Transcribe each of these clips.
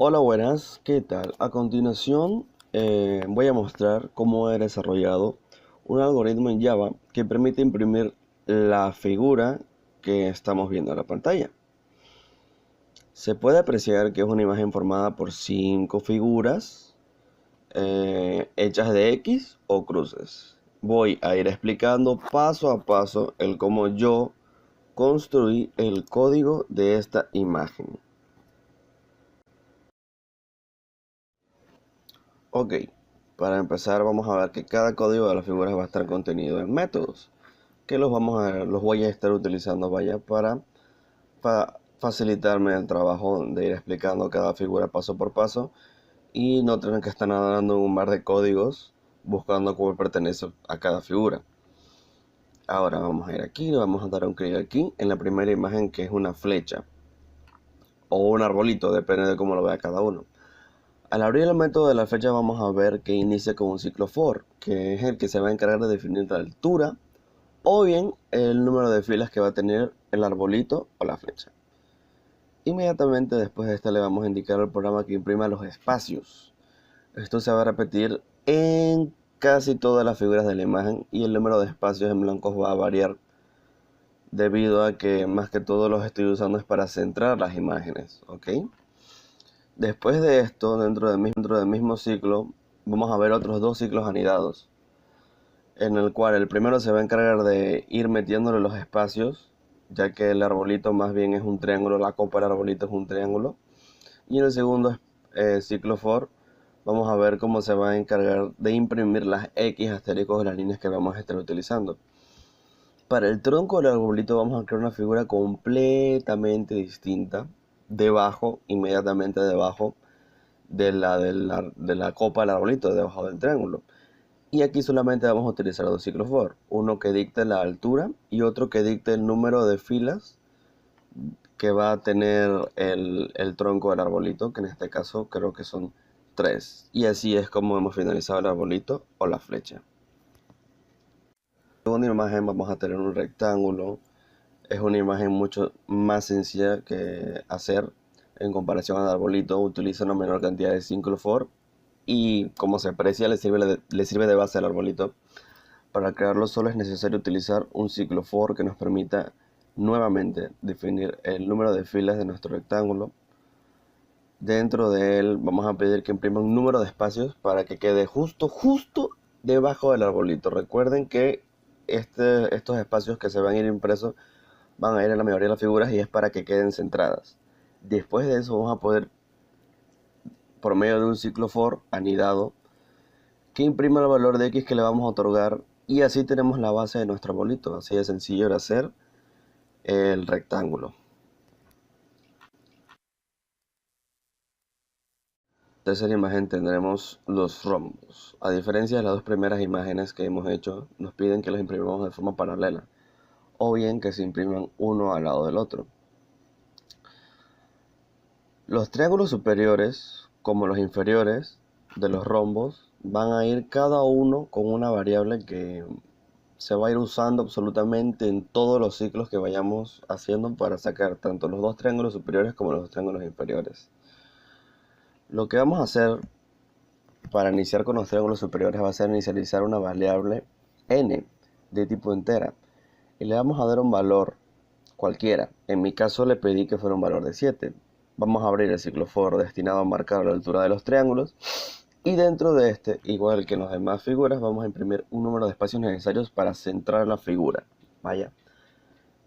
Hola, buenas, ¿qué tal? A continuación, voy a mostrar cómo he desarrollado un algoritmo en Java que permite imprimir la figura que estamos viendo en la pantalla. Se puede apreciar que es una imagen formada por 5 figuras hechas de X o cruces. Voy a ir explicando paso a paso el cómo yo construí el código de esta imagen. Ok, para empezar vamos a ver que cada código de las figuras va a estar contenido en métodos, que los voy a estar utilizando, vaya, para facilitarme el trabajo de ir explicando cada figura paso por paso y no tener que estar nadando en un mar de códigos buscando cómo pertenece a cada figura. Ahora vamos a ir aquí, le vamos a dar un clic aquí en la primera imagen, que es una flecha o un arbolito, depende de cómo lo vea cada uno. Al abrir el método de la flecha vamos a ver que inicia con un ciclo for, que es el que se va a encargar de definir la altura o bien el número de filas que va a tener el arbolito o la flecha. Inmediatamente después de este le vamos a indicar al programa que imprima los espacios. Esto se va a repetir en casi todas las figuras de la imagen y el número de espacios en blancos va a variar debido a que más que todo los estoy usando es para centrar las imágenes, ¿ok? Después de esto, dentro del mismo ciclo, vamos a ver otros dos ciclos anidados, en el cual el primero se va a encargar de ir metiéndole los espacios, ya que el arbolito más bien es un triángulo, la copa del arbolito es un triángulo. Y en el segundo ciclo for, vamos a ver cómo se va a encargar de imprimir las X asteriscos de las líneas que vamos a estar utilizando. Para el tronco del arbolito vamos a crear una figura completamente distinta, debajo, inmediatamente debajo de la copa del arbolito, debajo del triángulo. Y aquí solamente vamos a utilizar dos ciclos for, uno que dicte la altura y otro que dicte el número de filas que va a tener el tronco del arbolito, que en este caso creo que son 3. Y así es como hemos finalizado el arbolito o la flecha. En la segunda imagen vamos a tener un rectángulo. Es una imagen mucho más sencilla que hacer en comparación al arbolito. Utiliza una menor cantidad de ciclos for y como se aprecia le sirve de base al arbolito. Para crearlo solo es necesario utilizar un ciclo for que nos permita nuevamente definir el número de filas de nuestro rectángulo. Dentro de él vamos a pedir que imprima un número de espacios para que quede justo debajo del arbolito. Recuerden que estos espacios que se van a ir impresos van a ir en la mayoría de las figuras y es para que queden centradas. Después de eso vamos a poder, por medio de un ciclo for anidado, que imprima el valor de X que le vamos a otorgar, y así tenemos la base de nuestro arbolito. Así de sencillo era hacer el rectángulo. Tercera imagen tendremos los rombos. A diferencia de las dos primeras imágenes que hemos hecho, nos piden que los imprimamos de forma paralela o bien que se impriman uno al lado del otro. Los triángulos superiores, como los inferiores de los rombos, van a ir cada uno con una variable que se va a ir usando absolutamente en todos los ciclos que vayamos haciendo para sacar tanto los dos triángulos superiores como los dos triángulos inferiores. Lo que vamos a hacer para iniciar con los triángulos superiores va a ser inicializar una variable n de tipo entera y le vamos a dar un valor cualquiera. En mi caso le pedí que fuera un valor de 7. Vamos a abrir el ciclo for destinado a marcar la altura de los triángulos y dentro de este, igual que en las demás figuras, vamos a imprimir un número de espacios necesarios para centrar la figura. Vaya,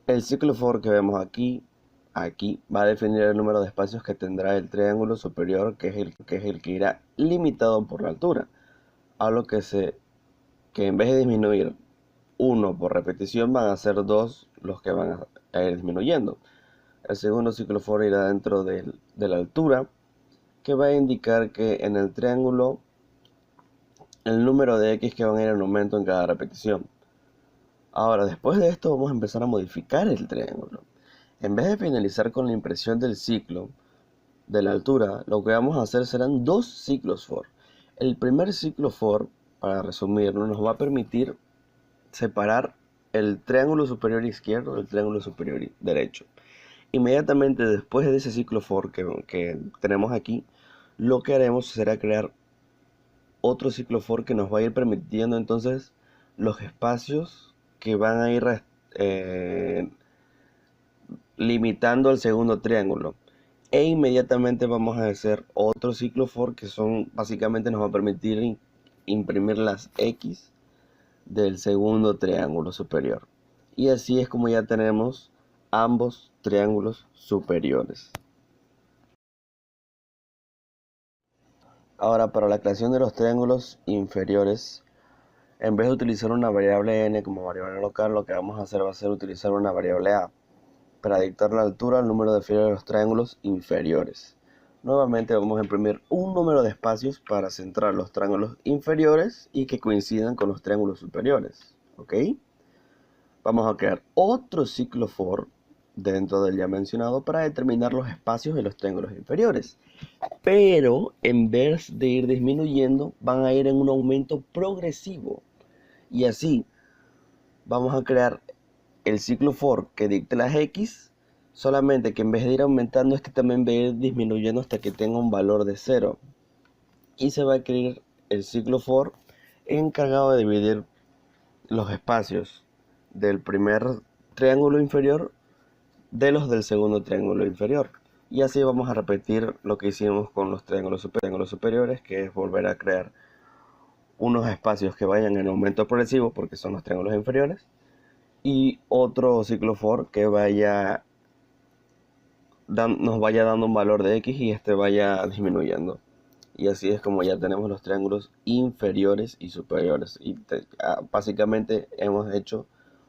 el ciclo for que vemos aquí va a definir el número de espacios que tendrá el triángulo superior, que es el que irá limitado por la altura, a lo que en vez de disminuir uno por repetición van a ser dos los que van a ir disminuyendo. El segundo ciclo for irá dentro de la altura, que va a indicar que en el triángulo el número de X que van a ir en aumento en cada repetición. Ahora, después de esto vamos a empezar a modificar el triángulo. En vez de finalizar con la impresión del ciclo de la altura, lo que vamos a hacer serán dos ciclos for. El primer ciclo for, para resumirlo, nos va a permitir separar el triángulo superior izquierdo del triángulo superior derecho. Inmediatamente después de ese ciclo for que tenemos aquí, lo que haremos será crear otro ciclo for que nos va a ir permitiendo entonces los espacios que van a ir eh, limitando al segundo triángulo. E inmediatamente vamos a hacer otro ciclo for que son básicamente nos va a permitir imprimir las X del segundo triángulo superior. Y así es como ya tenemos ambos triángulos superiores. Ahora, para la creación de los triángulos inferiores, en vez de utilizar una variable n como variable local, lo que vamos a hacer va a ser utilizar una variable a para dictar la altura al número de filas de los triángulos inferiores. Nuevamente vamos a imprimir un número de espacios para centrar los triángulos inferiores y que coincidan con los triángulos superiores. ¿Ok? Vamos a crear otro ciclo for dentro del ya mencionado para determinar los espacios de los triángulos inferiores. Pero en vez de ir disminuyendo, van a ir en un aumento progresivo. Y así vamos a crear el ciclo for que dicte las X, solamente que en vez de ir aumentando, este también va a ir disminuyendo hasta que tenga un valor de 0. Y se va a crear el ciclo for encargado de dividir los espacios del primer triángulo inferior de los del segundo triángulo inferior. Y así vamos a repetir lo que hicimos con los triángulos superiores, que es volver a crear unos espacios que vayan en aumento progresivo, porque son los triángulos inferiores, y otro ciclo for que nos vaya dando un valor de X y este vaya disminuyendo. Y así es como ya tenemos los triángulos inferiores y superiores. Y básicamente hemos hecho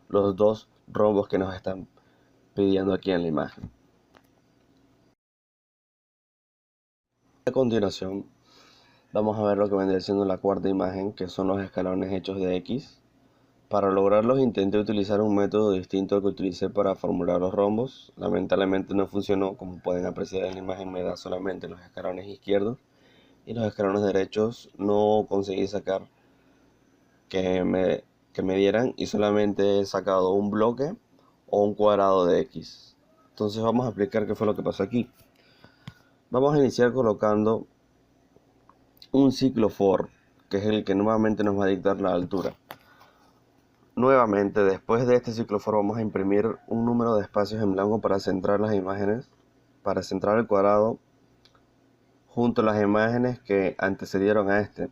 los dos rombos que nos están pidiendo aquí en la imagen. A continuación vamos a ver lo que vendría siendo la cuarta imagen, que son los escalones hechos de X. Para lograrlos intenté utilizar un método distinto al que utilicé para formular los rombos. Lamentablemente no funcionó, como pueden apreciar en la imagen me da solamente los escalones izquierdos y los escalones derechos no conseguí sacar que me dieran y solamente he sacado un bloque o un cuadrado de X. Entonces vamos a explicar qué fue lo que pasó aquí. Vamos a iniciar colocando un ciclo for, que es el que nuevamente nos va a dictar la altura. Nuevamente, después de este ciclo for vamos a imprimir un número de espacios en blanco para centrar las imágenes, para centrar el cuadrado junto a las imágenes que antecedieron a este.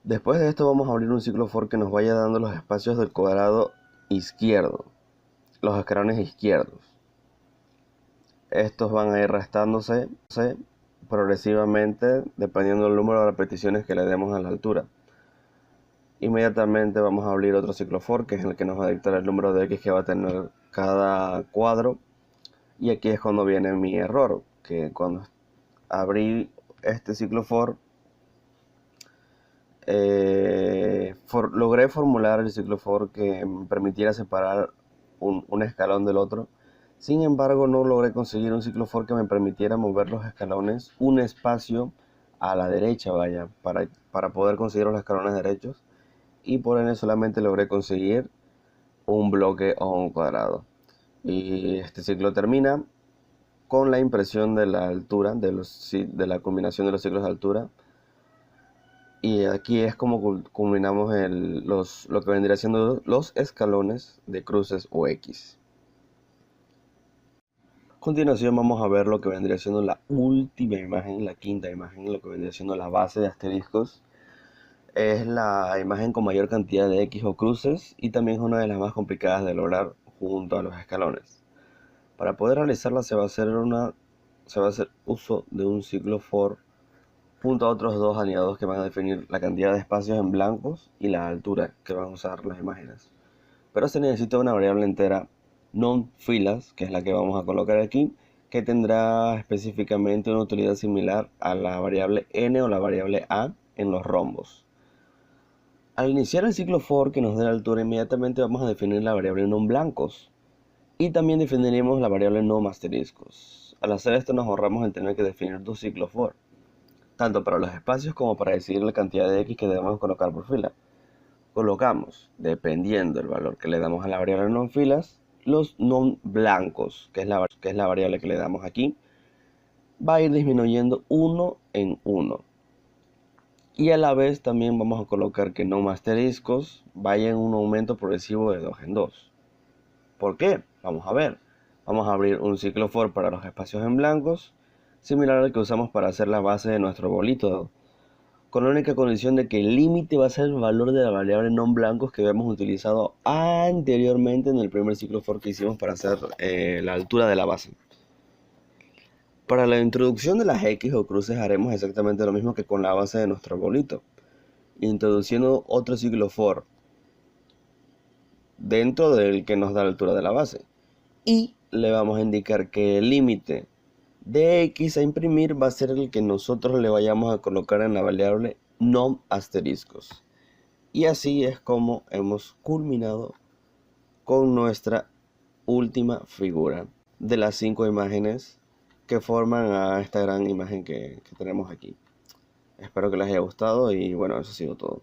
Después de esto vamos a abrir un ciclo for que nos vaya dando los espacios del cuadrado izquierdo, los escalones izquierdos. Estos van a ir restándose progresivamente dependiendo del número de repeticiones que le demos a la altura. Inmediatamente vamos a abrir otro ciclo for que es el que nos va a dictar el número de X que va a tener cada cuadro. Y aquí es cuando viene mi error, que cuando abrí este ciclo for, logré formular el ciclo for que me permitiera separar un escalón del otro. Sin embargo, no logré conseguir un ciclo for que me permitiera mover los escalones un espacio a la derecha, vaya, para poder conseguir los escalones derechos. Y por ende solamente logré conseguir un bloque o un cuadrado. Y este ciclo termina con la impresión de la altura, de la combinación de los ciclos de altura. Y aquí es como combinamos lo que vendría siendo los escalones de cruces o X. A continuación vamos a ver lo que vendría siendo la última imagen, la quinta imagen, lo que vendría siendo la base de asteriscos. Es la imagen con mayor cantidad de X o cruces y también es una de las más complicadas de lograr junto a los escalones. Para poder realizarla se va a hacer uso de un ciclo for junto a otros dos aliados que van a definir la cantidad de espacios en blancos y la altura que van a usar las imágenes. Pero se necesita una variable entera non-filas, que es la que vamos a colocar aquí, que tendrá específicamente una utilidad similar a la variable n o la variable a en los rombos. Al iniciar el ciclo for que nos dé la altura, inmediatamente vamos a definir la variable non-blancos y también definiremos la variable non-asteriscos. Al hacer esto nos ahorramos en tener que definir dos ciclos for, tanto para los espacios como para decidir la cantidad de X que debemos colocar por fila. Colocamos, dependiendo del valor que le damos a la variable non-filas, los non blancos, que es la variable que le damos aquí, va a ir disminuyendo uno en uno. Y a la vez también vamos a colocar que non asteriscos vaya en un aumento progresivo de 2 en 2. ¿Por qué? Vamos a ver. Vamos a abrir un ciclo for para los espacios en blancos, similar al que usamos para hacer la base de nuestro bolito, con la única condición de que el límite va a ser el valor de la variable non blancos que habíamos utilizado anteriormente en el primer ciclo for que hicimos para hacer la altura de la base. Para la introducción de las X o cruces haremos exactamente lo mismo que con la base de nuestro bolito, introduciendo otro ciclo for dentro del que nos da la altura de la base. Y le vamos a indicar que el límite de X a imprimir va a ser el que nosotros le vayamos a colocar en la variable non asteriscos. Y así es como hemos culminado con nuestra última figura de las 5 imágenes que forman a esta gran imagen que tenemos aquí. Espero que les haya gustado y bueno, eso ha sido todo.